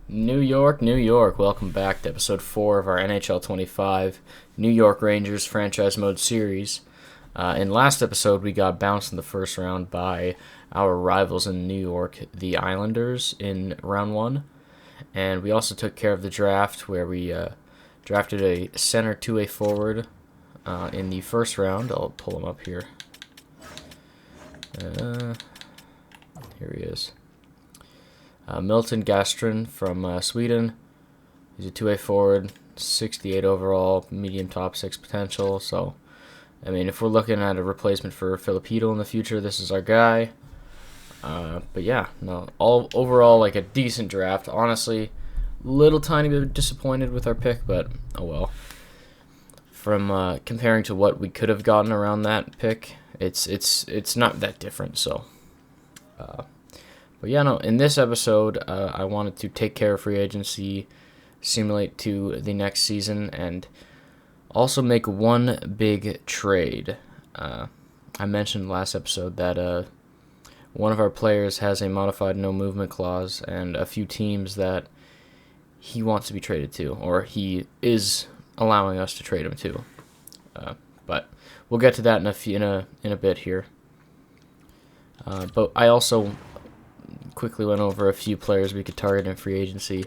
New York, New York. Welcome back to episode 4 of our NHL 25 New York Rangers Franchise Mode series. In last episode, we got bounced in the first round by our rivals in New York, the Islanders, in round 1. And we also took care of the draft where we drafted a center to a forward in the first round. I'll pull him up here. Here he is. Milton Gastrin from Sweden. He's a two-way forward, 68 overall, medium top 6 potential. So, I mean, if we're looking at a replacement for Filipino in the future, this is our guy. But yeah, no, all overall like a decent draft. Honestly, little tiny bit disappointed with our pick, but oh well. From comparing to what we could have gotten around that pick, it's not that different. So. But yeah, no, in this episode, I wanted to take care of free agency, simulate to the next season, and also make one big trade. I mentioned last episode that one of our players has a modified no movement clause and a few teams that he wants to be traded to, or he is allowing us to trade him to. But we'll get to that in a bit here. But I also quickly went over a few players we could target in free agency.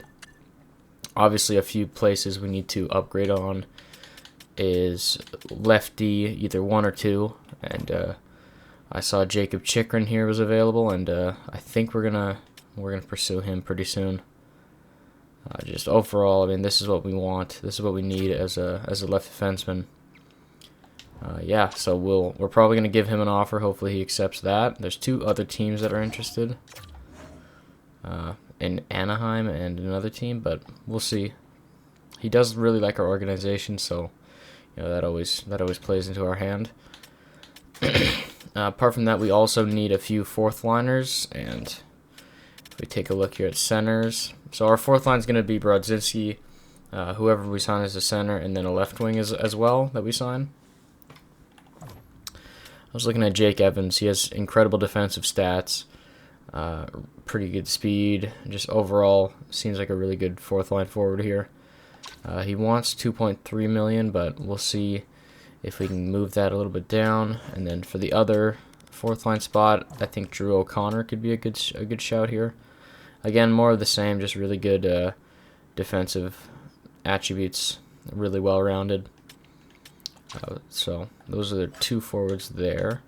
Obviously, a few places we need to upgrade on is lefty, either 1 or 2, and I saw Jacob Chikrin here was available, and I think we're gonna pursue him pretty soon. Just overall, I mean, this is what we want. This is what we need as a left defenseman. Yeah, so we're probably gonna give him an offer. Hopefully, he accepts that. There's 2 other teams that are interested. In Anaheim and another team, but we'll see. He does really like our organization, so that always plays into our hand. Apart from that, we also need a few fourth liners, and if we take a look here at centers, so our fourth line is going to be Brodzinski, whoever we sign as a center, and then a left wing as well that we sign. I was looking at Jake Evans. He has incredible defensive stats. Pretty good speed. Just overall, seems like a really good fourth line forward here. He wants $2.3 million, but we'll see if we can move that a little bit down. And then for the other fourth line spot, I think Drew O'Connor could be a good shout here. Again, more of the same, just really good defensive attributes, really well rounded. So those are the 2 forwards there.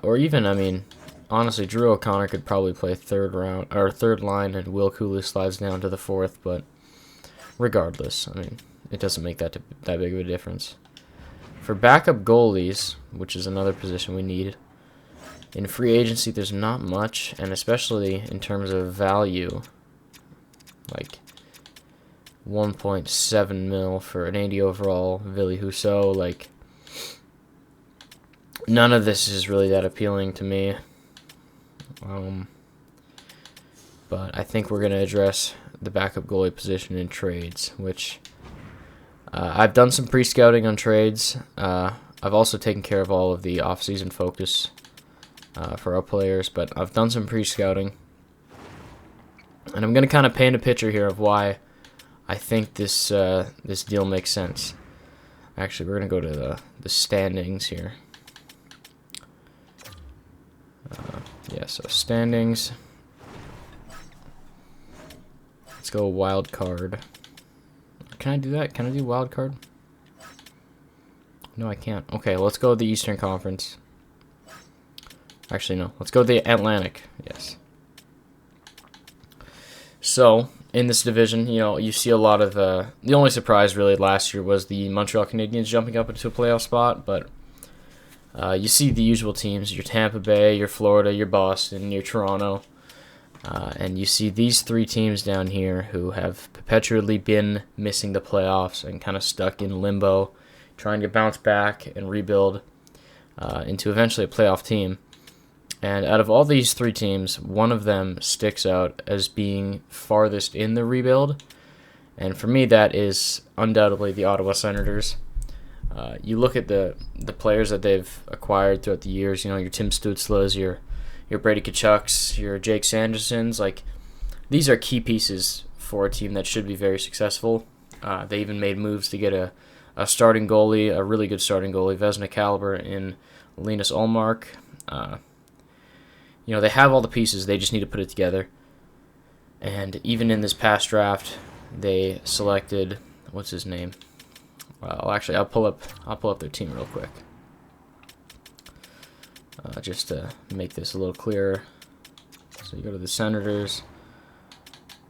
Or even, I mean, honestly, Drew O'Connor could probably play third line, and Will Cooley slides down to the 4th. But regardless, I mean, it doesn't make that big of a difference. For backup goalies, which is another position we need in free agency, there's not much, and especially in terms of value, like 1.7 mil for an 80 overall Ville Husso. Like, none of this is really that appealing to me. But I think we're going to address the backup goalie position in trades, which I've done some pre-scouting on trades. I've also taken care of all of the off-season focus for our players, but I've done some pre-scouting. And I'm going to kind of paint a picture here of why I think this deal makes sense. Actually, we're going to go to the standings here. Yeah, so standings. Let's go wild card. Can I do that? Can I do wild card? No, I can't. Okay, let's go to the Eastern Conference. Actually, no. Let's go to the Atlantic. Yes. So, in this division, you see a lot of the only surprise really last year was the Montreal Canadiens jumping up into a playoff spot, but you see the usual teams, your Tampa Bay, your Florida, your Boston, your Toronto, and you see these 3 teams down here who have perpetually been missing the playoffs and kind of stuck in limbo, trying to bounce back and rebuild into eventually a playoff team. And out of all these 3 teams, one of them sticks out as being farthest in the rebuild, and for me that is undoubtedly the Ottawa Senators. You look at the players that they've acquired throughout the years, your Tim Stützles, your Brady Kachucks, your Jake Sandersons, like these are key pieces for a team that should be very successful. They even made moves to get a starting goalie, a really good starting goalie, Vesna caliber in Linus Ullmark. They have all the pieces. They just need to put it together. And even in this past draft, they selected, what's his name? Well, actually, I'll pull up their team real quick, just to make this a little clearer. So you go to the Senators.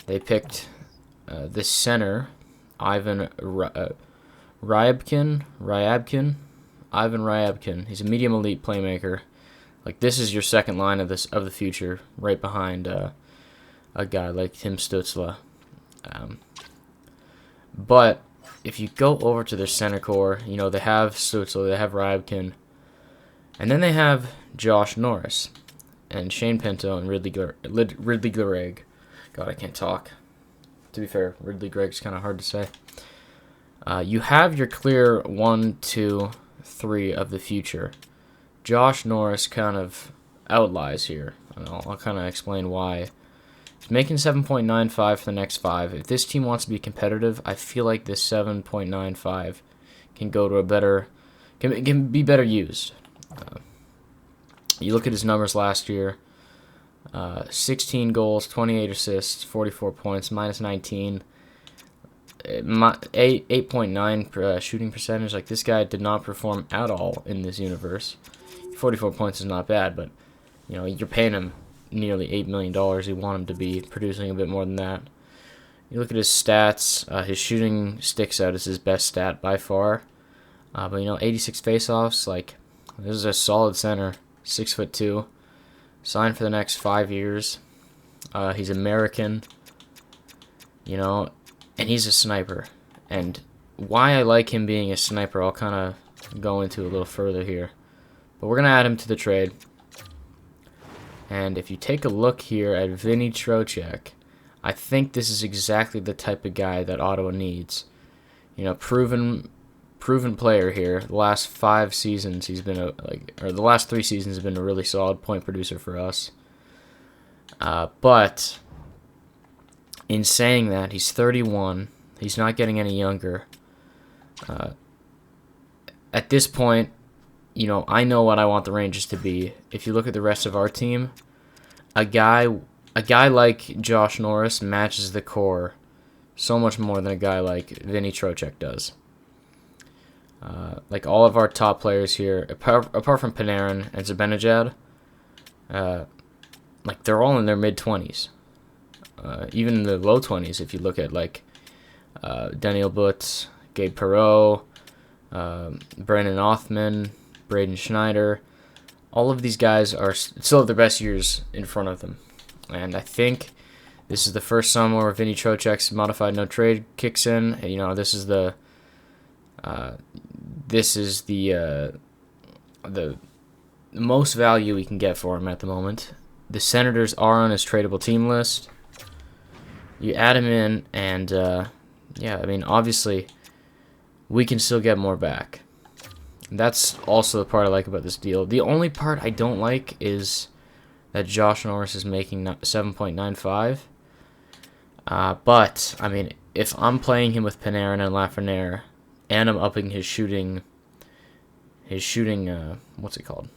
They picked this center, Ivan Ryabkin. Ivan Ryabkin. He's a medium elite playmaker. Like, this is your second line of the future, right behind a guy like Tim Stützle. But if you go over to their center core, they have Stützle, they have Ryabkin, and then they have Josh Norris and Shane Pinto and Ridley Gregg. God, I can't talk. To be fair, Ridley Gregg's kind of hard to say. You have your clear 1, 2, 3 of the future. Josh Norris kind of outlies here, and I'll kind of explain why. He's making 7.95 for the next 5. If this team wants to be competitive, I feel like this 7.95 can go to a better, can be better used. You look at his numbers last year: 16 goals, 28 assists, 44 points, minus 19. 8.9 shooting percentage. Like, this guy did not perform at all in this universe. 44 points is not bad, but you're paying him nearly $8 million. You want him to be producing a bit more than that. You look at his stats. His shooting sticks out as his best stat by far. But 86 faceoffs. Like, this is a solid center. 6'2", signed for the next 5 years. He's American. And he's a sniper. And why I like him being a sniper, I'll kind of go into a little further here. But we're going to add him to the trade. And if you take a look here at Vinny Trocheck, I think this is exactly the type of guy that Ottawa needs. Proven player here. The last 5 seasons he's been the last 3 seasons have been a really solid point producer for us. But in saying that, he's 31. He's not getting any younger. At this point, I know what I want the Rangers to be. If you look at the rest of our team, a guy like Josh Norris matches the core so much more than a guy like Vinny Trocheck does. Like, all of our top players here, apart from Panarin and Zibanejad, they're all in their mid-20s. Even in the low 20s, if you look at, Daniel Butz, Gabe Perreault, Brandon Othman, Braden Schneider. All of these guys are still have their best years in front of them. And I think this is the first summer where Vinny Trocheck's modified no trade kicks in. This is the most value we can get for him at the moment. The Senators are on his tradable team list. You add him in, and obviously, we can still get more back. That's also the part I like about this deal. The only part I don't like is that Josh Norris is making 7.95. But if I'm playing him with Panarin and Lafreniere, and I'm upping his shooting, what's it called?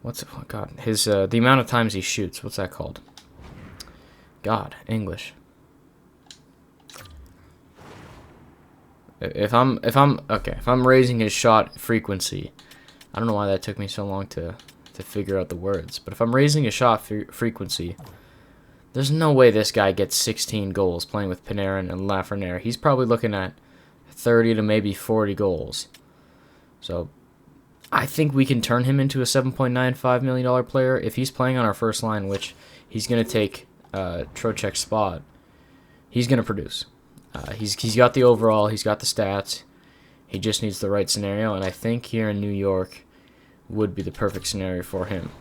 The amount of times he shoots. What's that called? God, English. If I'm raising his shot frequency, I don't know why that took me so long to figure out the words, but if I'm raising his shot frequency, there's no way this guy gets 16 goals playing with Panarin and Lafreniere. He's probably looking at 30 to maybe 40 goals. So I think we can turn him into a $7.95 million player if he's playing on our first line, which he's going to take Trocheck's spot. He's going to produce. He's got the overall, he's got the stats. He just needs the right scenario, and I think here in New York would be the perfect scenario for him.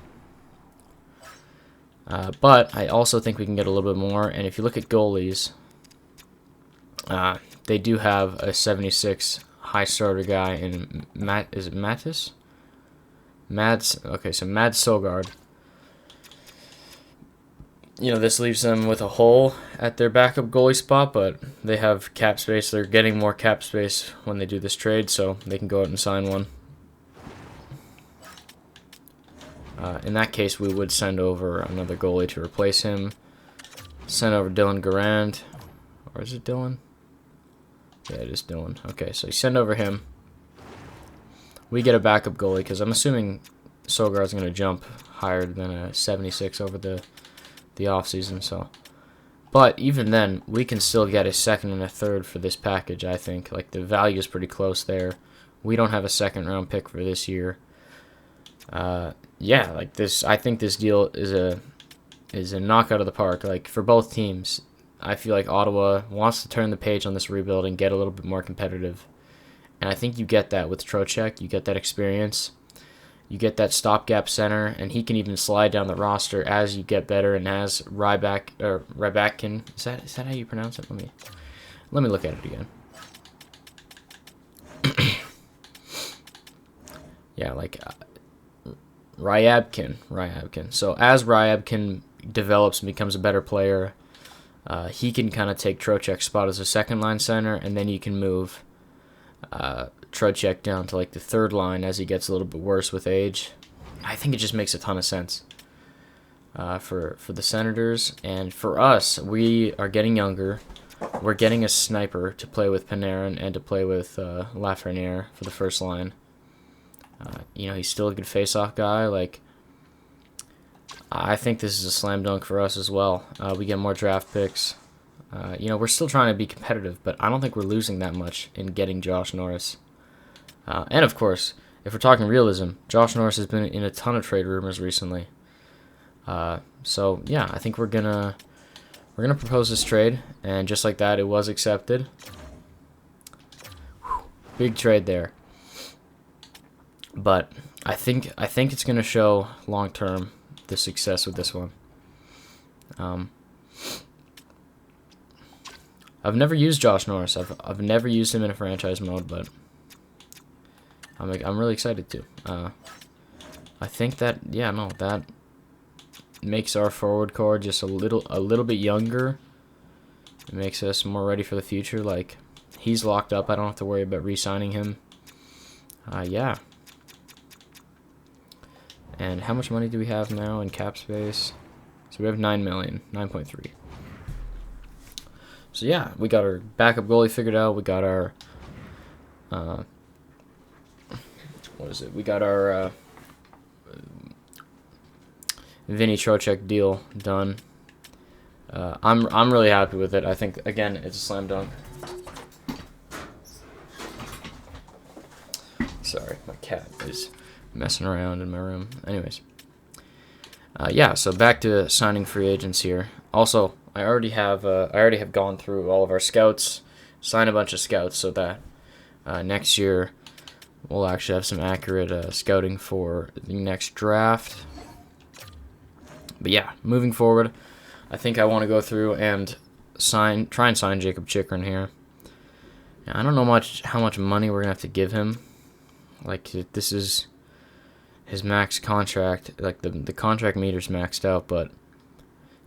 But I also think we can get a little bit more, and if you look at goalies, they do have a 76 high starter guy in Mads Sogard. this leaves them with a hole at their backup goalie spot, but they have cap space. They're getting more cap space when they do this trade, so they can go out and sign one. In that case, we would send over another goalie to replace him. Send over Dylan Garand. Or is it Dylan? Yeah, it is Dylan. Okay, so you send over him. We get a backup goalie, because I'm assuming Sogar's going to jump higher than a 76 over the offseason. So, but even then, we can still get a second and a third for this package, I think. Like, the value is pretty close there. We don't have a second-round pick for this year. Yeah, like this, I think this deal is a knockout of the park. Like, for both teams, I feel like Ottawa wants to turn the page on this rebuild and get a little bit more competitive. And I think you get that with Trocheck. You get that experience. You get that stopgap center, and he can even slide down the roster as you get better and as Rybakkin. Is that how you pronounce it? Let me look at it again. Yeah, like Ryabkin. So as Ryabkin develops and becomes a better player, he can kind of take Trocheck's spot as a second line center, and then you can move Trocheck down to like the third line as he gets a little bit worse with age. I think it just makes a ton of sense for the Senators, and for us, we are getting younger. We're getting a sniper to play with Panarin and to play with Lafreniere for the first line. He's still a good face-off guy. Like, I think this is a slam dunk for us as well. We get more draft picks. We're still trying to be competitive, but I don't think we're losing that much in getting Josh Norris. And of course, if we're talking realism, Josh Norris has been in a ton of trade rumors recently. So yeah, I think we're gonna propose this trade, and just like that, it was accepted. Whew, big trade there. But I think it's gonna show long term the success with this one. I've never used Josh Norris. I've never used him in a franchise mode, but I'm really excited to. I think that that makes our forward core just a little bit younger. It makes us more ready for the future. Like, he's locked up. I don't have to worry about re-signing him. Yeah. And how much money do we have now in cap space? So we have 9 million, 9.3. So yeah, we got our backup goalie figured out. We got our We got our Vinny Trocheck deal done. I'm really happy with it. I think, again, it's a slam dunk. Sorry, my cat is messing around in my room. Anyways, yeah. So back to signing free agents here. Also, I already have gone through all of our scouts, signed a bunch of scouts, so that next year we'll actually have some accurate scouting for the next draft. But yeah, moving forward, I think I want to go through and try and sign Jacob Chychrun here. Now, I don't know how much money we're gonna have to give him. Like, this is his max contract. Like, the contract meter's maxed out, but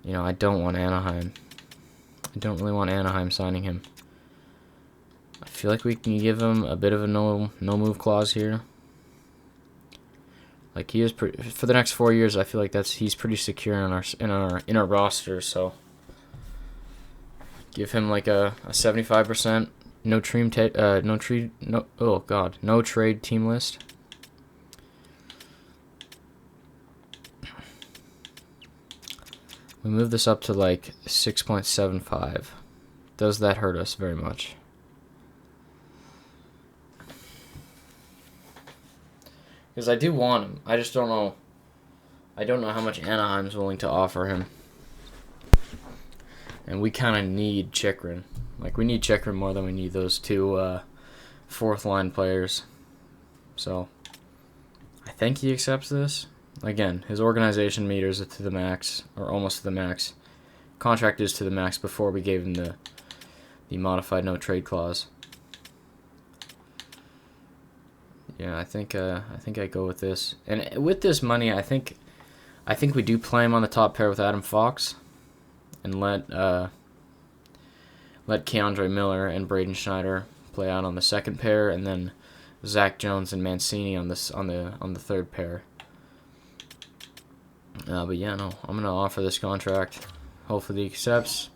I don't want Anaheim. I don't really want Anaheim signing him. I feel like we can give him a bit of a no move clause here. Like, he is for the next 4 years. I feel like he's pretty secure in our roster. So give him like a 75% no trade team list. We move this up to like 6.75. Does that hurt us very much? Because I do want him. I just don't know. I don't know how much Anaheim's willing to offer him. And we kind of need Chychrun. Like, we need Chychrun more than we need those two fourth-line players. So, I think he accepts this. Again, his organization meters are to the max, or almost to the max. Contract is to the max before we gave him the modified no-trade clause. Yeah, I think I go with this. And with this money, I think we do play him on the top pair with Adam Fox. and let Keandre Miller and Braden Schneider play out on the second pair, and then Zach Jones and Mancini on the third pair. But yeah, no, I'm gonna offer this contract. Hopefully he accepts.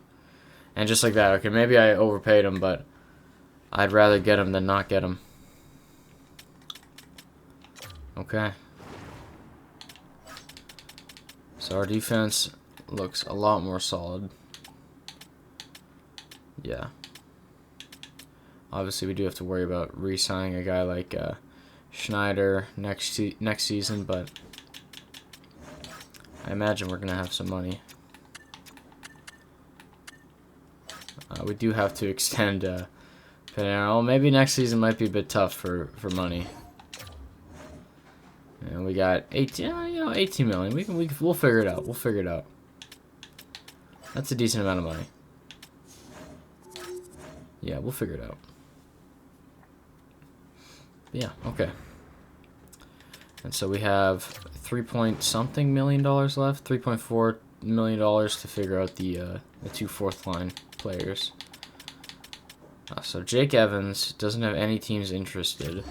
And just like that, okay, maybe I overpaid him, but I'd rather get him than not get him. Okay. So our defense looks a lot more solid. Yeah. Obviously, we do have to worry about re-signing a guy like Schneider next season, but I imagine we're gonna have some money. We do have to extend Panarin. Maybe next season might be a bit tough for money. And we got 18 million. We'll figure it out. We'll figure it out. That's a decent amount of money. Yeah, we'll figure it out. Yeah, okay. And so we have $3-point-something million left, $3.4 million to figure out the two fourth line players. So Jake Evans doesn't have any teams interested.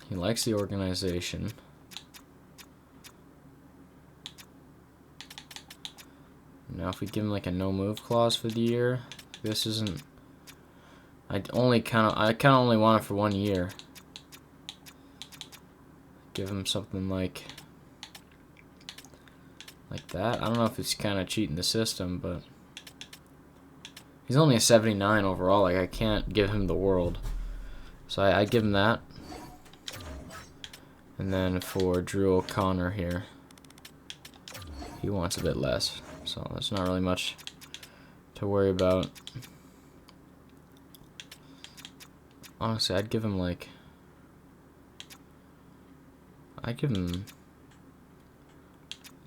He likes the organization. Now if we give him like a no move clause for the year, this isn't. I kind of only want it for 1 year. Give him something like that. I don't know if it's kind of cheating the system, but he's only a 79 overall. Like, I can't give him the world, so I give him that. And then for Drew O'Connor here, he wants a bit less, so there's not really much to worry about. Honestly, I'd give him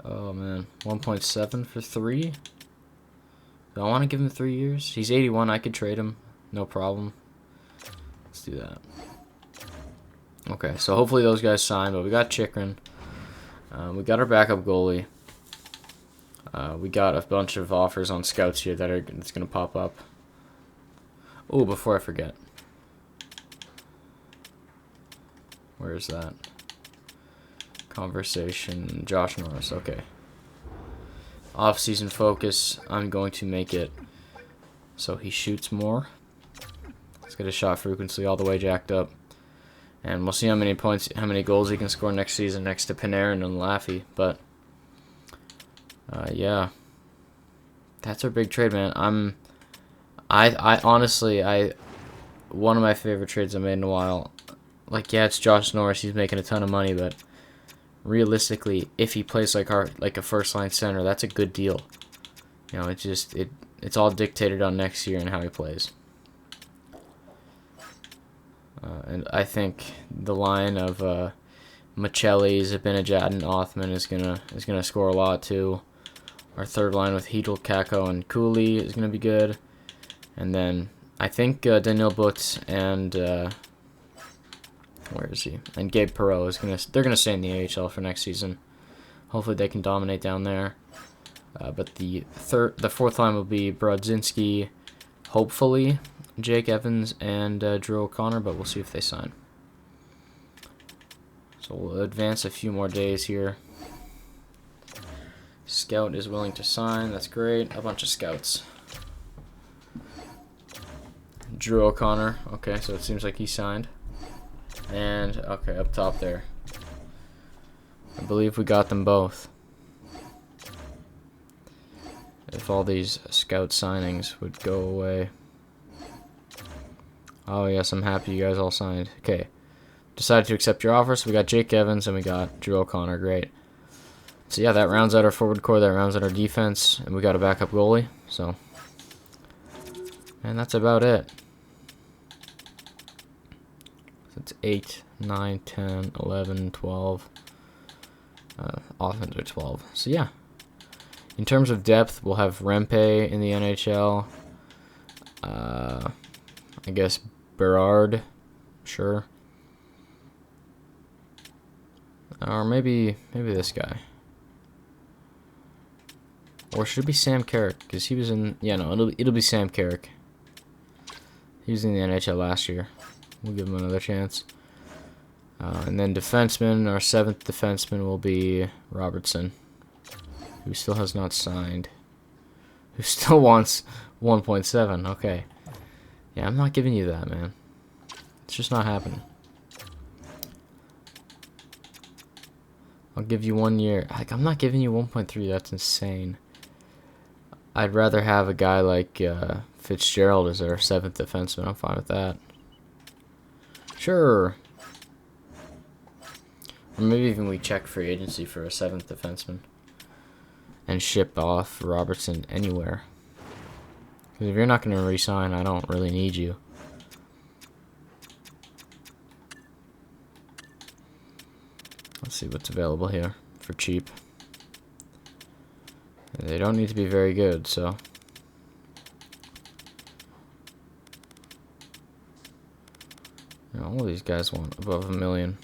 oh man, 1.7 for 3. Do I want to give him 3 years? He's 81. I could trade him, no problem. Let's do that. Okay, so hopefully those guys sign, but we got Chikrin. We got our backup goalie. We got a bunch of offers on scouts here that's going to pop up. Oh, before I forget. Where is that? Conversation, Josh Norris, okay. Off-season focus, I'm going to make it so he shoots more. Let's get his shot frequency all the way jacked up. And we'll see how many goals he can score next season next to Panarin and Laffy. But, yeah. That's our big trade, man. I honestly, one of my favorite trades I made in a while. Like, yeah, it's Josh Norris. He's making a ton of money, but realistically, if he plays like a first-line center, that's a good deal. You know, it's all dictated on next year and how he plays. And I think the line of Michelli, Zibanejad, and Othman is gonna score a lot too. Our third line with Hedl, Kakko, and Cooley is gonna be good. And then I think Daniel Butz and where is he? And Gabe Perreault they're gonna stay in the AHL for next season. Hopefully they can dominate down there. But the fourth line will be Brodzinski, hopefully Jake Evans and Drew O'Connor, but we'll see if they sign. So we'll advance a few more days here. Scout is willing to sign. That's great. A bunch of scouts. Drew O'Connor. Okay, so it seems like he signed. And, okay, up top there. I believe we got them both. If all these scout signings would go away. Oh, yes, I'm happy you guys all signed. Okay. Decided to accept your offer, so we got Jake Evans and we got Drew O'Connor. Great. So, yeah, that rounds out our forward core. That rounds out our defense. And we got a backup goalie. So, and that's about it. So it's 8, 9, 10, 11, 12. Offense are 12. So, yeah. In terms of depth, we'll have Rempe in the NHL. I guess Berard, sure. Or maybe this guy. Or should it be Sam Carrick? Because he was in... Yeah, no, it'll be Sam Carrick. He was in the NHL last year. We'll give him another chance. And then defenseman, our 7th defenseman will be Robertson, who still has not signed. Who still wants 1.7. Okay. Yeah, I'm not giving you that, man. It's just not happening. I'll give you 1 year. Like, I'm not giving you 1.3. That's insane. I'd rather have a guy like Fitzgerald as our 7th defenseman. I'm fine with that. Sure. Or maybe even we check free agency for a 7th defenseman and ship off Robertson anywhere. Because if you're not going to re-sign, I don't really need you. Let's see what's available here for cheap. They don't need to be very good, so... You know, all these guys want above $1 million.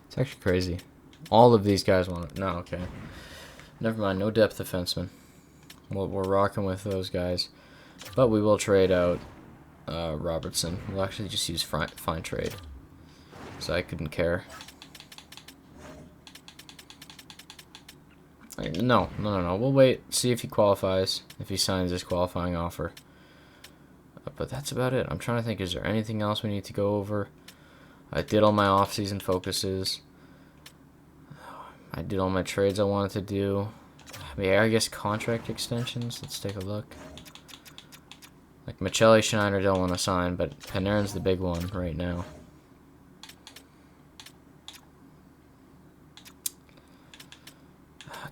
It's actually crazy. All of these guys want it. No, okay. Never mind, no depth defenseman. We're rocking with those guys. But we will trade out Robertson. We'll actually just use fine trade. So I couldn't care. No. We'll wait, see if he qualifies, if he signs his qualifying offer. But that's about it. I'm trying to think, is there anything else we need to go over? I did all my off-season focuses. I did all my trades I wanted to do. I guess contract extensions. Let's take a look. Like Michelli, Schneider don't want to sign, but Panarin's the big one right now.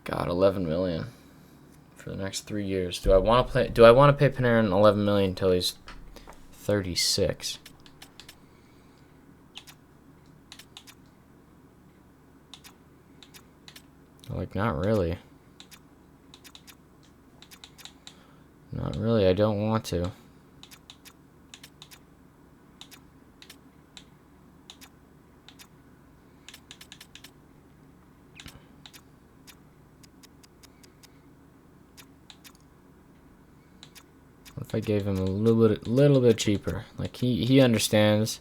God, 11 million for the next 3 years. Do I want to pay Panarin 11 million until he's 36? Like, not really. Not really, I don't want to. What if I gave him a little bit cheaper? Like, he understands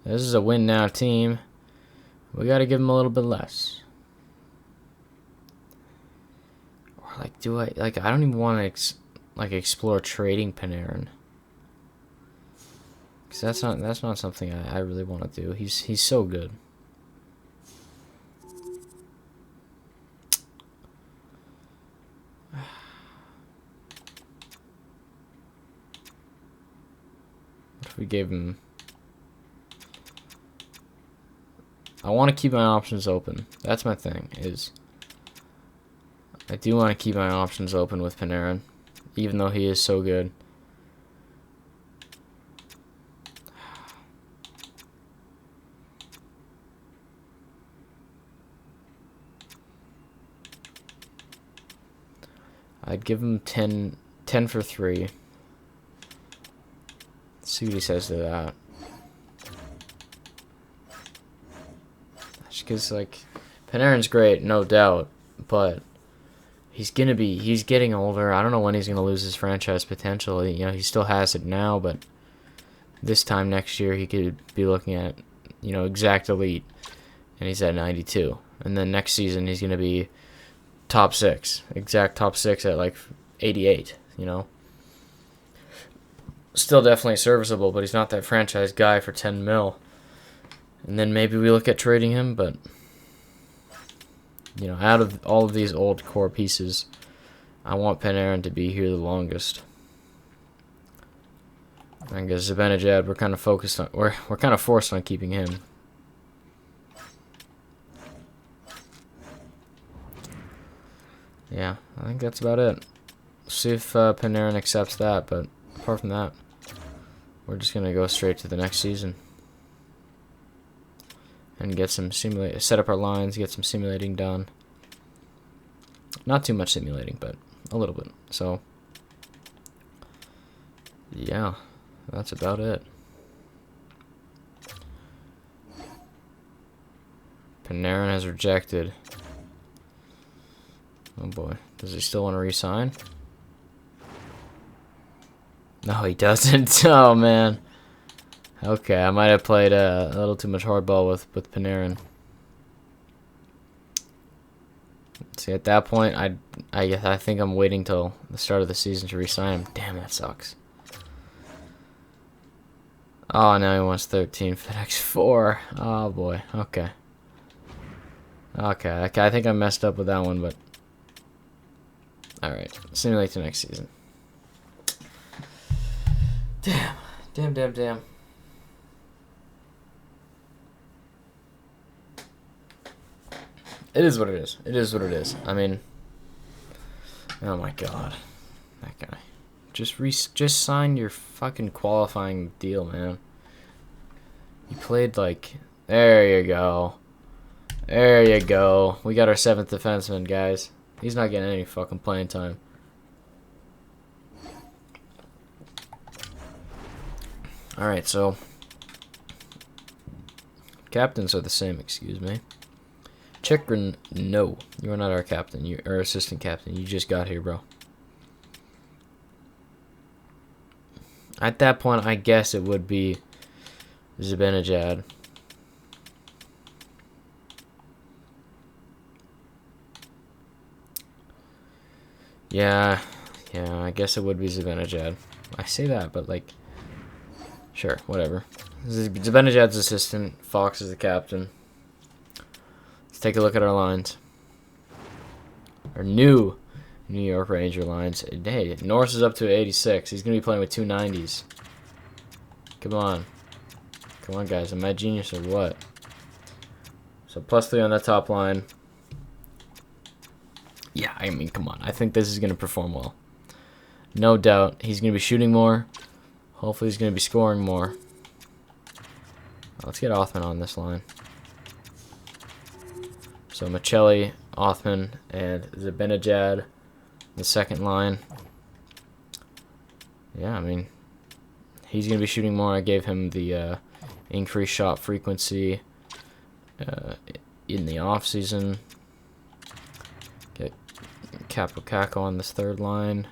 this is a win now team. We got to give him a little bit less. Or like, I don't even want to explore trading Panarin, because that's not something I really want to do. He's so good. What if we gave him? I want to keep my options open. That's my thing. I do want to keep my options open with Panarin, even though he is so good. I'd give him 10 for 3. Let's see what he says to that. Just because, like, Panarin's great, no doubt, but he's getting older. I don't know when he's gonna lose his franchise potential. You know, he still has it now, but this time next year he could be looking at, you know, exact elite, and he's at 92. And then next season he's gonna be top 6, exact top 6 at like 88. You know, still definitely serviceable, but he's not that franchise guy for 10 mil. And then maybe we look at trading him, but you know, out of all of these old core pieces, I want Panarin to be here the longest. I guess Zibanejad, we're kind of focused on, we're kind of forced on keeping him. Yeah, I think that's about it. See if Panarin accepts that, but apart from that, we're just gonna go straight to the next season and get some set up our lines, get some simulating done. Not too much simulating, but a little bit. So yeah, that's about it. Panarin has rejected. Oh boy. Does he still want to re-sign? No, he doesn't. Oh man. Okay, I might have played a little too much hardball with Panarin. See, at that point, I think I'm waiting till the start of the season to re-sign him. Damn, that sucks. Oh, now he wants 13 for the next 4. Oh boy. Okay. Okay, I think I messed up with that one, but alright. Simulate to next season. Damn. Damn. It is what it is. It is what it is. I mean, oh my god. That guy. Just sign your fucking qualifying deal, man. You played like... There you go. There you go. We got our 7th defenseman, guys. He's not getting any fucking playing time. Alright, so... Captains are the same, excuse me. Chikrin, no. You're not our captain. You're our assistant captain. You just got here, bro. At that point, I guess it would be Zibanejad. Yeah, I guess it would be Zibanejad. I say that, but like, sure, whatever. Zibanejad's assistant. Fox is the captain. Let's take a look at our lines. Our new New York Ranger lines. Hey, Norris is up to 86. He's going to be playing with 290s. Come on. Come on, guys. Am I genius or what? So +3 on that top line. Yeah, I mean, come on. I think this is going to perform well. No doubt. He's going to be shooting more. Hopefully he's going to be scoring more. Let's get Othman on this line. So Michelli, Othman, and Zibanejad, the second line. Yeah, I mean, he's going to be shooting more. I gave him the increased shot frequency in the offseason. Get Capo on this third line.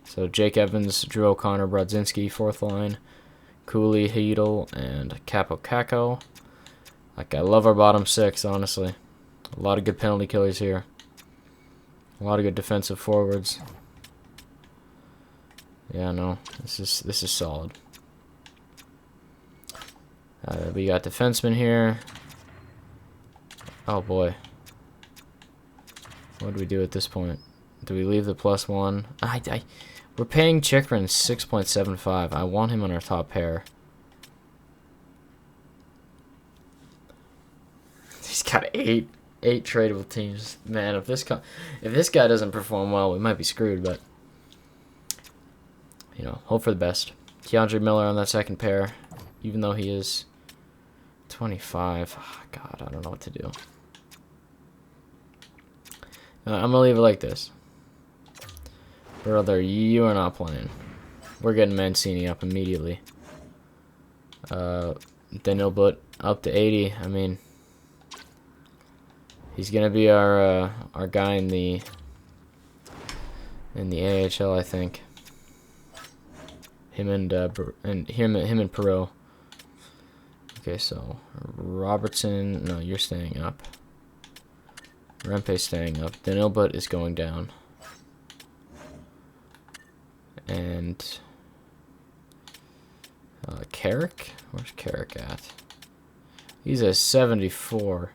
So Jake Evans, Drew O'Connor, Brodzinski, fourth line. Cooley, Hedel, and Capo. Like, I love our bottom 6, honestly. A lot of good penalty killers here. A lot of good defensive forwards. Yeah, no, this is solid. We got defensemen here. Oh boy, what do we do at this point? Do we leave the +1? We're paying Chikrin 6.75. I want him on our top pair. He's got eight tradable teams. Man, if this guy doesn't perform well, we might be screwed. But you know, hope for the best. Keandre Miller on that second pair, even though he is 25. Oh, God, I don't know what to do. I'm gonna leave it like this. Brother, you are not playing. We're getting Mancini up immediately. Daniel Butt up to 80. I mean, he's gonna be our guy in the AHL, I think. Him and Perot. Okay, so Robertson. No, you're staying up. Rempe's staying up. Daniel Butt is going down. And Carrick? Where's Carrick at? He's a 74.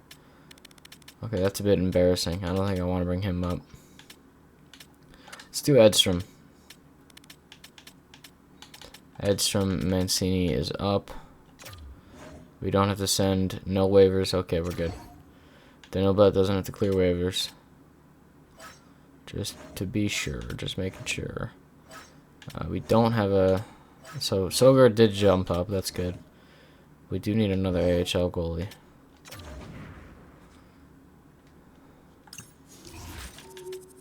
Okay, that's a bit embarrassing. I don't think I want to bring him up. Let's do Edstrom. Edstrom, Mancini is up. We don't have to send no waivers. Okay, we're good. Daniel Butt doesn't have to clear waivers. Just to be sure. Just making sure. We don't have a... So, Sogard did jump up. That's good. We do need another AHL goalie.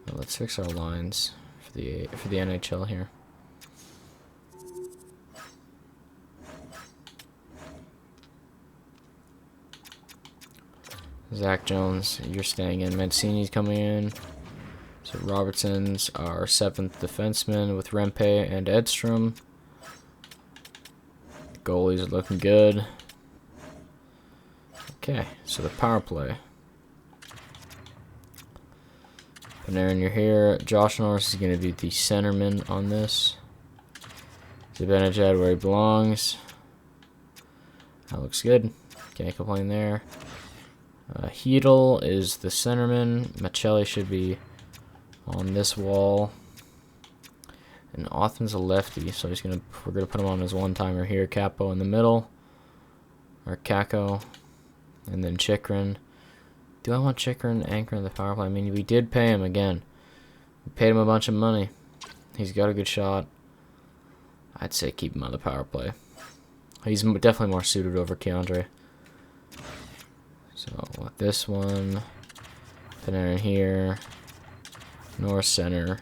Well, let's fix our lines for the NHL here. Zach Jones, you're staying in. Mancini's coming in. So Robertson's our 7th defenseman with Rempe and Edstrom. Goalies are looking good. Okay, so the power play. Panarin, you're here. Josh Norris is going to be the centerman on this. Zibanejad where he belongs. That looks good. Can't complain there. Hedel is the centerman. Machelli should be on this wall. And Othman's a lefty, so we're gonna put him on his one-timer here. Capo in the middle. Or Kako. And then Chikrin. Do I want Chikrin anchoring the power play? I mean, we did pay him again. We paid him a bunch of money. He's got a good shot. I'd say keep him on the power play. He's definitely more suited over Keandre. So, with this one, Panarin here, North center,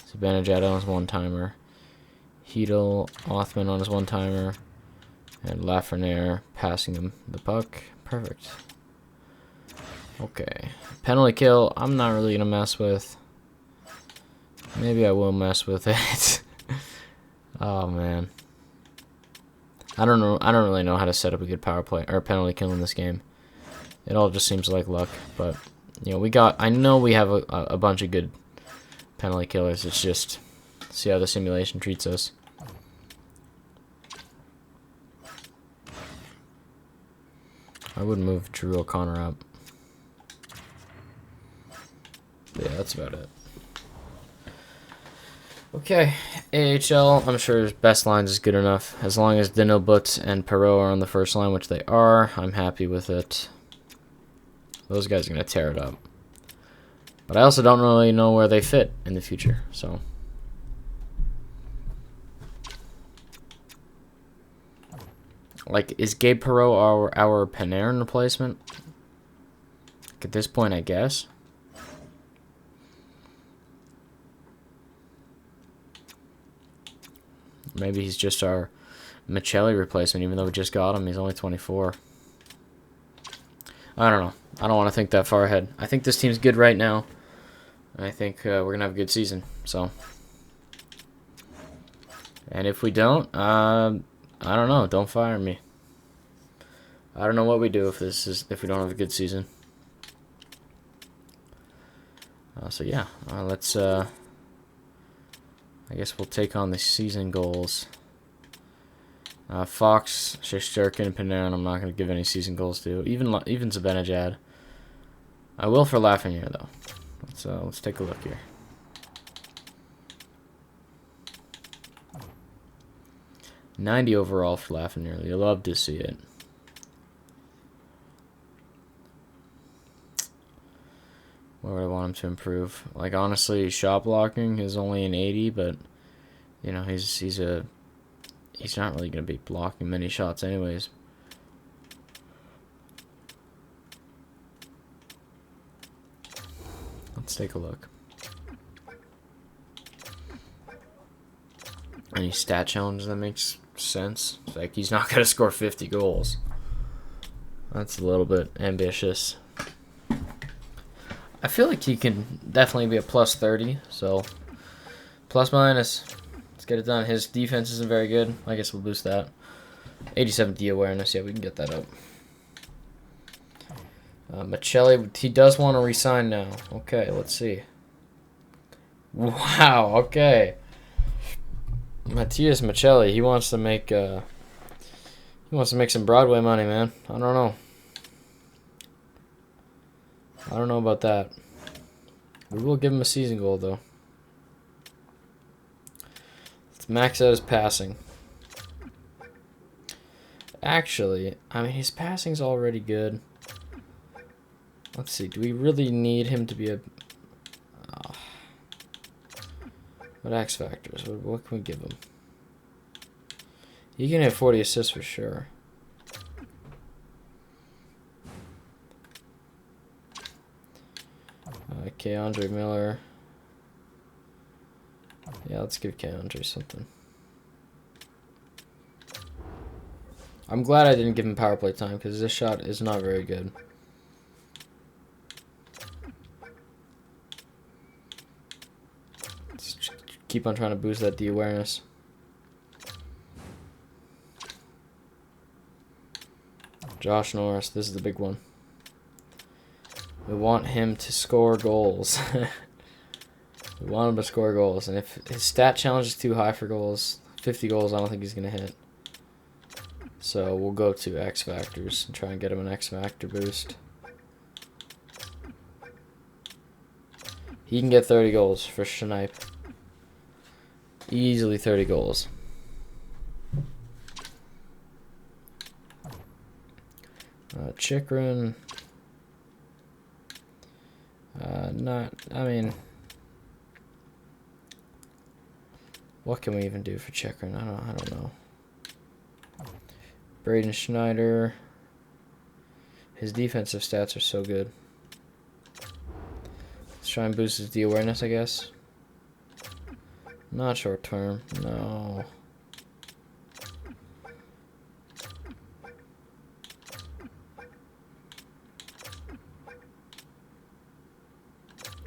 Zibanejad on his one-timer, Hedel, Othman on his one-timer, and Lafreniere passing him the puck. Perfect. Okay. Penalty kill, I'm not really going to mess with. Maybe I will mess with it. Oh, man. I don't know. I don't really know how to set up a good power play or penalty kill in this game. It all just seems like luck, but you know, I know we have a bunch of good penalty killers. It's just see how the simulation treats us. I would move Drew O'Connor up. But yeah, that's about it. Okay, AHL, I'm sure his best lines is good enough. As long as Dino Butz and Perreault are on the first line, which they are, I'm happy with it. Those guys are going to tear it up. But I also don't really know where they fit in the future, so. Like, is Gabe Perreault our Panarin replacement? At this point, I guess. Maybe he's just our Machelli replacement, even though we just got him. He's only 24. I don't know. I don't want to think that far ahead. I think this team's good right now. I think we're going to have a good season. So, and if we don't, I don't know. Don't fire me. I don't know what we do if we don't have a good season. So yeah, let's. I guess we'll take on the season goals. Fox, Shesterkin, and Panarin, I'm not going to give any season goals to. Even Zibanejad. I will for Lafreniere, though. Let's take a look here. $90 overall for Lafreniere. You love to see it. Where would I want him to improve? Like, honestly, shot blocking is only an 80, but you know, he's not really going to be blocking many shots anyways. Let's take a look. Any stat challenge that makes sense? It's like he's not going to score 50 goals. That's a little bit ambitious. I feel like he can definitely be a plus 30, so plus minus. Let's get it done. His defense isn't very good. I guess we'll boost that. 87 D awareness. Yeah, we can get that up. Machelli, he does want to resign now. Okay, let's see. Wow, okay. Matthias Machelli, he wants to make some Broadway money, man. I don't know. I don't know about that. We will give him a season goal, though. Let's max out his passing. Actually, I mean, his passing's already good. Let's see. Do we really need him to be a... Oh. What X factors? What can we give him? He can hit 40 assists for sure. Andre Miller. Yeah, let's give Andre something. I'm glad I didn't give him power play time because this shot is not very good. keep on trying to boost that D awareness. Josh Norris, this is the big one. We want him to score goals. We want him to score goals. And if his stat challenge is too high for goals, 50 goals, I don't think he's going to hit. So we'll go to X Factors and try and get him an X Factor boost. He can get 30 goals for Schneip. Easily 30 goals. Chikrin. What can we even do for Chikrin? I don't know. Braden Schneider. His defensive stats are so good. Let's try and boost his D awareness, I guess. Not short term. No.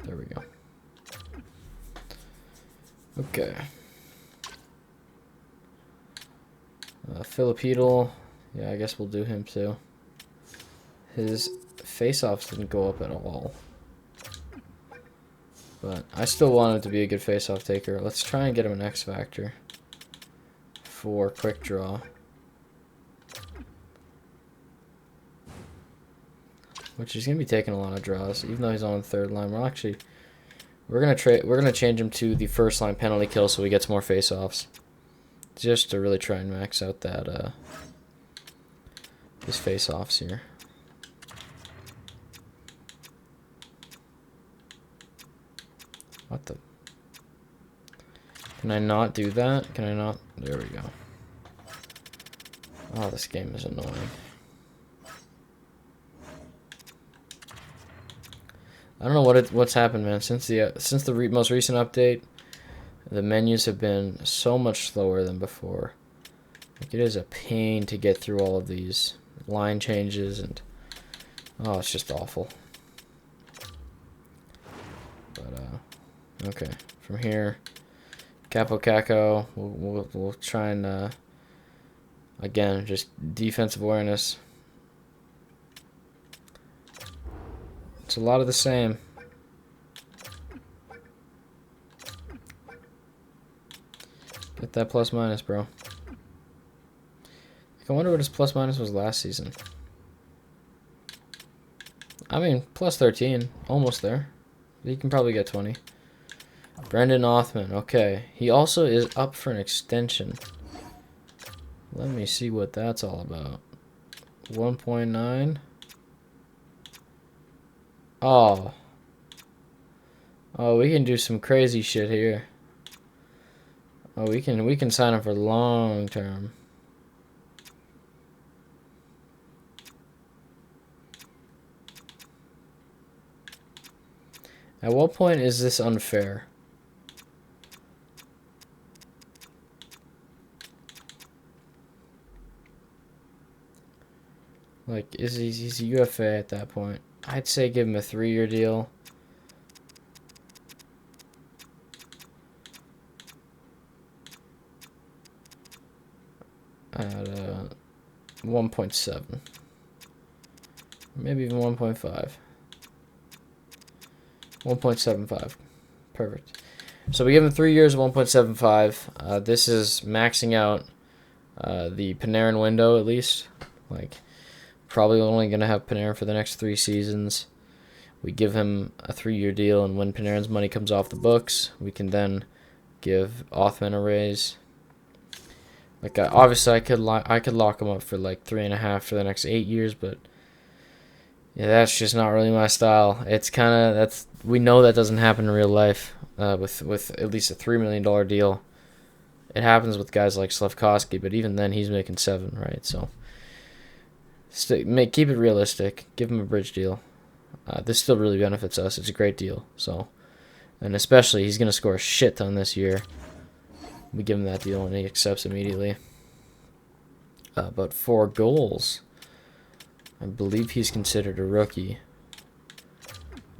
There we go. Okay. Filipedal. Yeah, I guess we'll do him too. His face-offs didn't go up at all. But I still want him to be a good face-off taker. Let's try and get him an X Factor for quick draw. Which he's gonna be taking a lot of draws, even though he's on the third line. We're gonna change him to the first line penalty kill so he gets more face-offs. Just to really try and max out that his face-offs here. What the? Can I not do that? Can I not? There we go. Oh, this game is annoying. I don't know what's happened, man. Since the most recent update, the menus have been so much slower than before. Like, it is a pain to get through all of these line changes, and oh, it's just awful. But okay, from here, Capo Caco. We'll try and again, just defensive awareness. It's a lot of the same. Get that plus minus, bro. I wonder what his plus minus was last season. I mean, plus 13. Almost there. He can probably get 20. Brendan Othman. Okay. He also is up for an extension. Let me see what that's all about. 1.9. Oh. Oh, we can do some crazy shit here. Oh, we can sign him for long term. At what point is this unfair? Like, he's a UFA at that point. I'd say give him a 3-year deal. At 1.7. Maybe even 1.5. 1.75. Perfect. So we give him 3 years, 1.75. This is maxing out the Panarin window, at least. Like, probably only going to have Panarin for the next 3 seasons. We give him a 3-year deal, and when Panarin's money comes off the books, we can then give Othman a raise. Like, obviously, I could lock him up for like 3.5 for the next 8 years, but yeah, that's just not really my style. It's kind of we know that doesn't happen in real life with at least a $3 million deal. It happens with guys like Slafkovsky, but even then, he's making 7, right? So keep it realistic. Give him a bridge deal. This still really benefits us. It's a great deal. So, and especially he's gonna score a shit ton this year. We give him that deal and he accepts immediately. But for goals, I believe he's considered a rookie.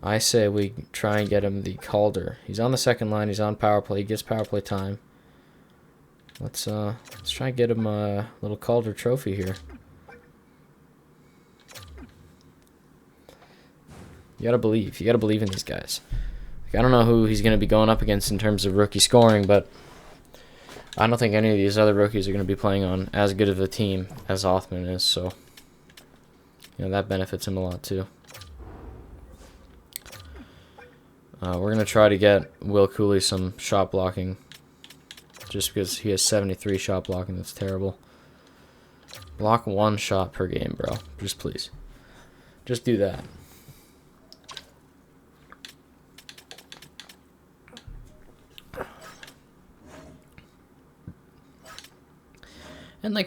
I say we try and get him the Calder. He's on the second line. He's on power play. He gets power play time. Let's try and get him a little Calder trophy here. You gotta believe. You gotta believe in these guys. Like, I don't know who he's gonna be going up against in terms of rookie scoring, but I don't think any of these other rookies are gonna be playing on as good of a team as Othman is. So, that benefits him a lot too. We're gonna try to get Will Cooley some shot blocking, just because he has 73 shot blocking. That's terrible. Block 1 shot per game, bro. Just please, just do that. And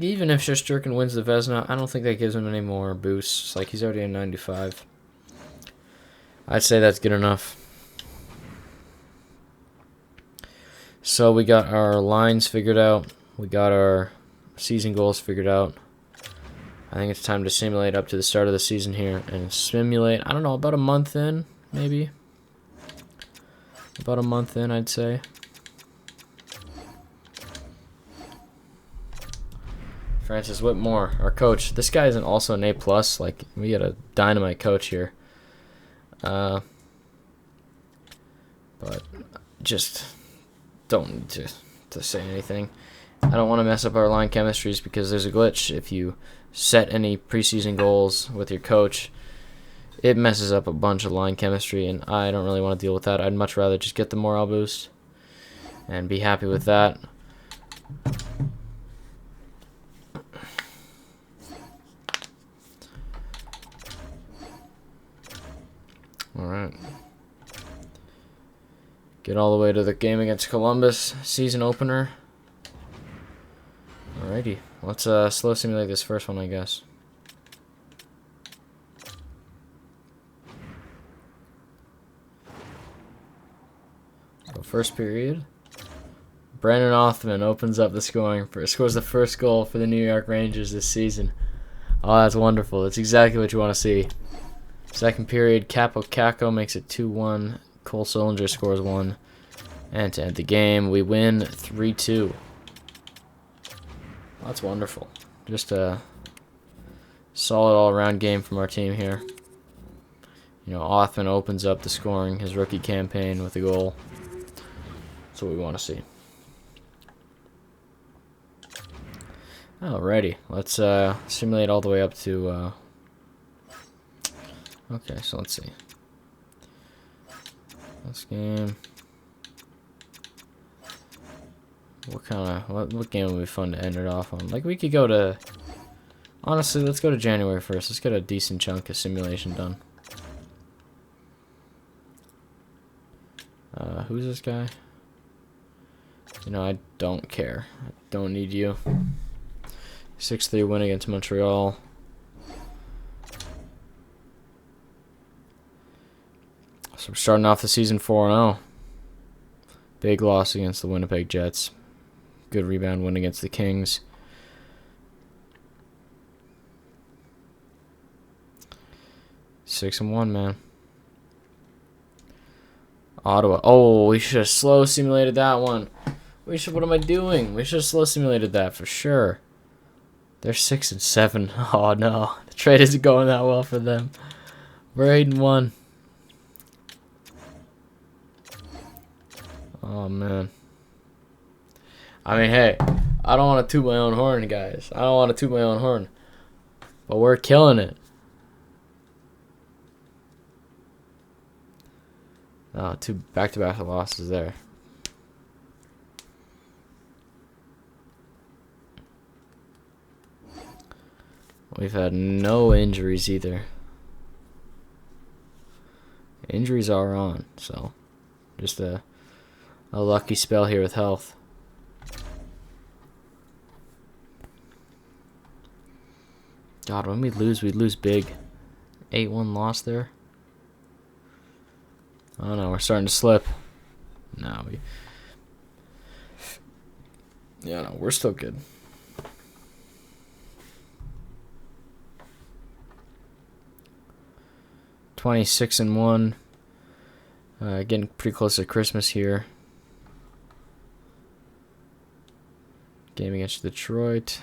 even if Shesterkin wins the Vezina, I don't think that gives him any more boosts. Like, he's already at 95. I'd say that's good enough. So we got our lines figured out. We got our season goals figured out. I think it's time to simulate up to the start of the season here and simulate, I don't know, about a month in, maybe. About a month in, I'd say. Francis Whitmore, our coach. This guy isn't also an A+. Like, we got a dynamite coach here. But just don't need to say anything. I don't want to mess up our line chemistries because there's a glitch. If you set any preseason goals with your coach, it messes up a bunch of line chemistry, and I don't really want to deal with that. I'd much rather just get the morale boost and be happy with that. Alright. Get all the way to the game against Columbus, season opener. Alrighty. Let's slow simulate this first one, I guess. So first period. Brandon Othman opens up the scoring. Scores the first goal for the New York Rangers this season. Oh, that's wonderful. That's exactly what you want to see. Second period, Capo Caco makes it 2-1. Cole Solinger scores 1. And to end the game, we win 3-2. That's wonderful. Just a solid all-around game from our team here. Othman opens up the scoring, his rookie campaign, with a goal. That's what we want to see. Alrighty, let's simulate all the way up to... Okay, so let's see. This game. What game would be fun to end it off on? Like, we could go to... Honestly, let's go to January 1st. Let's get a decent chunk of simulation done. Who's this guy? I don't care. I don't need you. 6-3 win against Montreal. So we're starting off the season 4-0. Big loss against the Winnipeg Jets. Good rebound win against the Kings. 6-1, man. Ottawa. Oh, we should have slow simulated that one. What am I doing? We should have slow simulated that for sure. They're 6-7. Oh no, the trade isn't going that well for them. We're 8-1. Oh man. I mean, hey, I don't want to toot my own horn, guys. I don't want to toot my own horn. But we're killing it. Oh, 2 back-to-back losses there. We've had no injuries either. Injuries are on, so just a lucky spell here with health. God, when we'd lose big. 8-1 loss there. Oh no, we're starting to slip. No, no, we're still good. 26-1. Getting pretty close to Christmas here. Game against Detroit.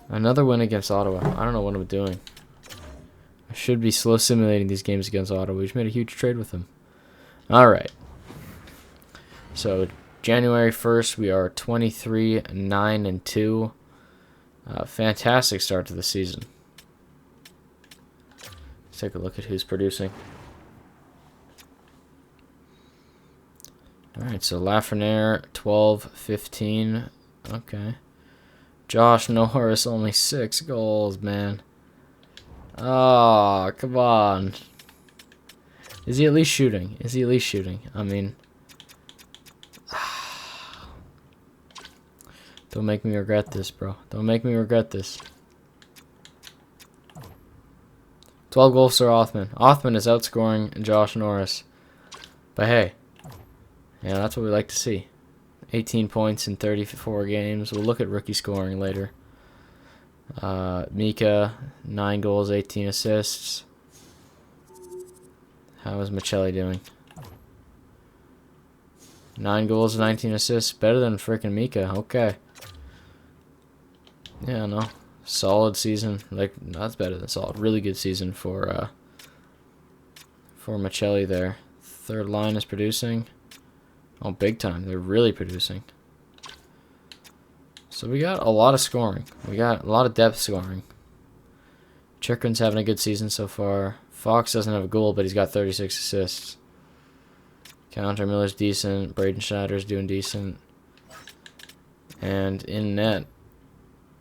Another win against Ottawa. I don't know what I'm doing. I should be slow simulating these games against Ottawa. We just made a huge trade with them. All right. So January 1st, we are 23-9-2. Fantastic start to the season. Let's take a look at who's producing. All right, so Lafreniere, 12-15. Okay. Josh Norris, only 6 goals, man. Oh, come on. Is he at least shooting? Is he at least shooting? I mean, don't make me regret this, bro. Don't make me regret this. 12 goals for Othman. Othman is outscoring Josh Norris. But hey, yeah, that's what we like to see. 18 points in 34 games. We'll look at rookie scoring later. Mika, 9 goals, 18 assists. How is Michelli doing? 9 goals, 19 assists. Better than freaking Mika. Okay. Yeah, no. Solid season. Like, that's better than solid. Really good season for Michelli there. Third line is producing. Oh, big time. They're really producing. So we got a lot of scoring. We got a lot of depth scoring. Chikrin's having a good season so far. Fox doesn't have a goal, but he's got 36 assists. Counter Miller's decent. Braden Schneider's doing decent. And in net,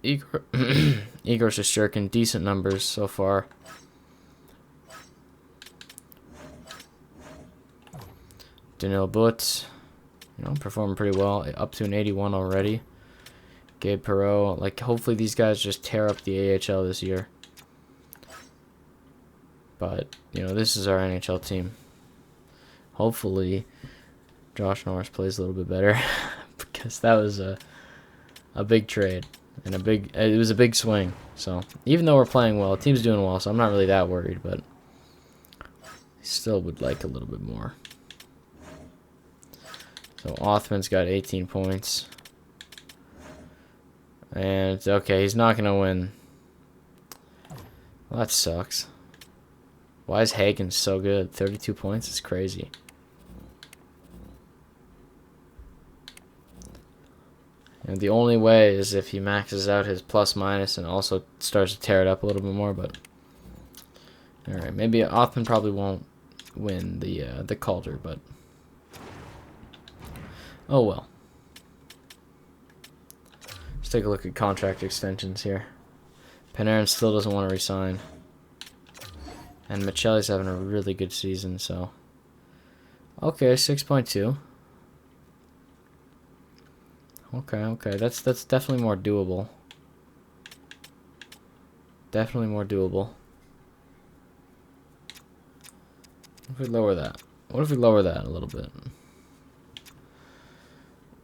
Igor Shesterkin, decent numbers so far. Danil But, performing pretty well. Up to an 81 already. Gabe Perreault. Like, hopefully these guys just tear up the AHL this year. But, this is our NHL team. Hopefully Josh Norris plays a little bit better. Because that was a big trade. And it was a big swing. So, even though we're playing well, the team's doing well, so I'm not really that worried. But still would like a little bit more. So Othman's got 18 points. And, okay, he's not going to win. Well, that sucks. Why is Hagen so good? 32 points? It's crazy. And the only way is if he maxes out his plus-minus and also starts to tear it up a little bit more, but... Alright, maybe Othman probably won't win the Calder, but... Oh well. Let's take a look at contract extensions here. Panarin still doesn't want to resign. And Michelli's having a really good season, so... Okay, 6.2. Okay, that's definitely more doable. Definitely more doable. What if we lower that? What if we lower that a little bit?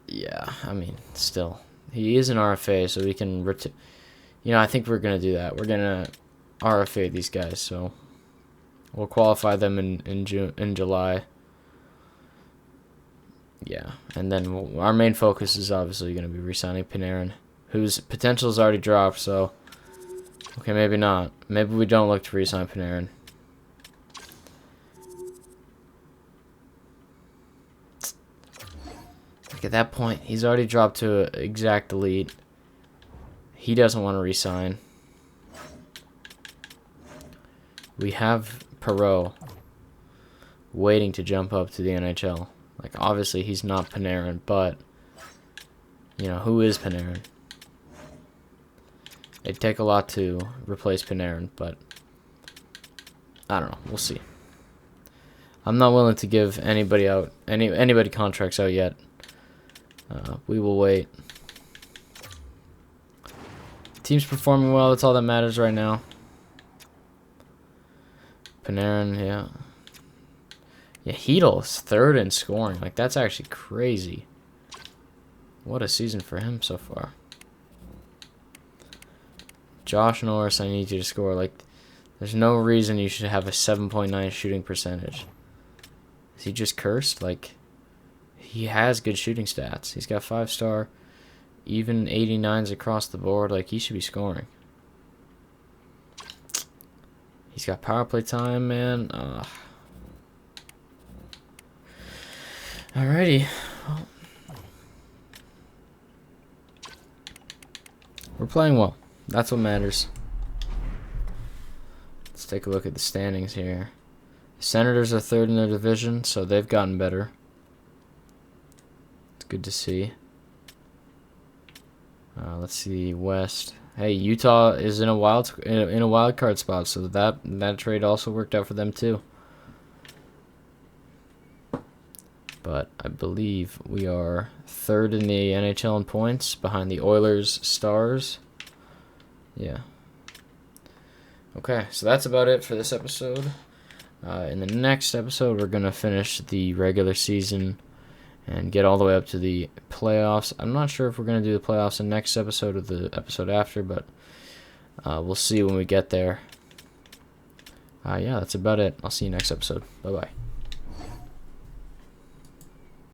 Yeah, I mean, still. He is an RFA, so we can... I think we're going to do that. We're going to RFA these guys, so... We'll qualify them in July. Yeah, and then our main focus is obviously going to be re-signing Panarin, whose potential is already dropped, so... Okay, maybe not. Maybe we don't look to re-sign Panarin. Like, at that point, he's already dropped to exact elite. He doesn't want to re-sign. We have Perreault waiting to jump up to the NHL. Like, obviously, he's not Panarin, but, who is Panarin? It'd take a lot to replace Panarin, but I don't know. We'll see. I'm not willing to give anybody contracts out yet. We will wait. Team's performing well. That's all that matters right now. Panarin, yeah. Yeah, Heedle's third in scoring. Like, that's actually crazy. What a season for him so far. Josh Norris, I need you to score. Like, There's no reason you should have a 7.9 shooting percentage. Is he just cursed? Like, he has good shooting stats. He's got 5-star, even 89s across the board. Like, he should be scoring. He's got power play time, man. Alrighty. Well, we're playing well. That's what matters. Let's take a look at the standings here. The Senators are third in their division, so they've gotten better. It's good to see. Let's see West. Hey, Utah is in a wild card spot, so that trade also worked out for them too. But I believe we are third in the NHL in points, behind the Oilers, Stars. Yeah. Okay, so that's about it for this episode. In the next episode, we're going to finish the regular season and get all the way up to the playoffs. I'm not sure if we're going to do the playoffs in the next episode or the episode after, but we'll see when we get there. Yeah, that's about it. I'll see you next episode. Bye-bye.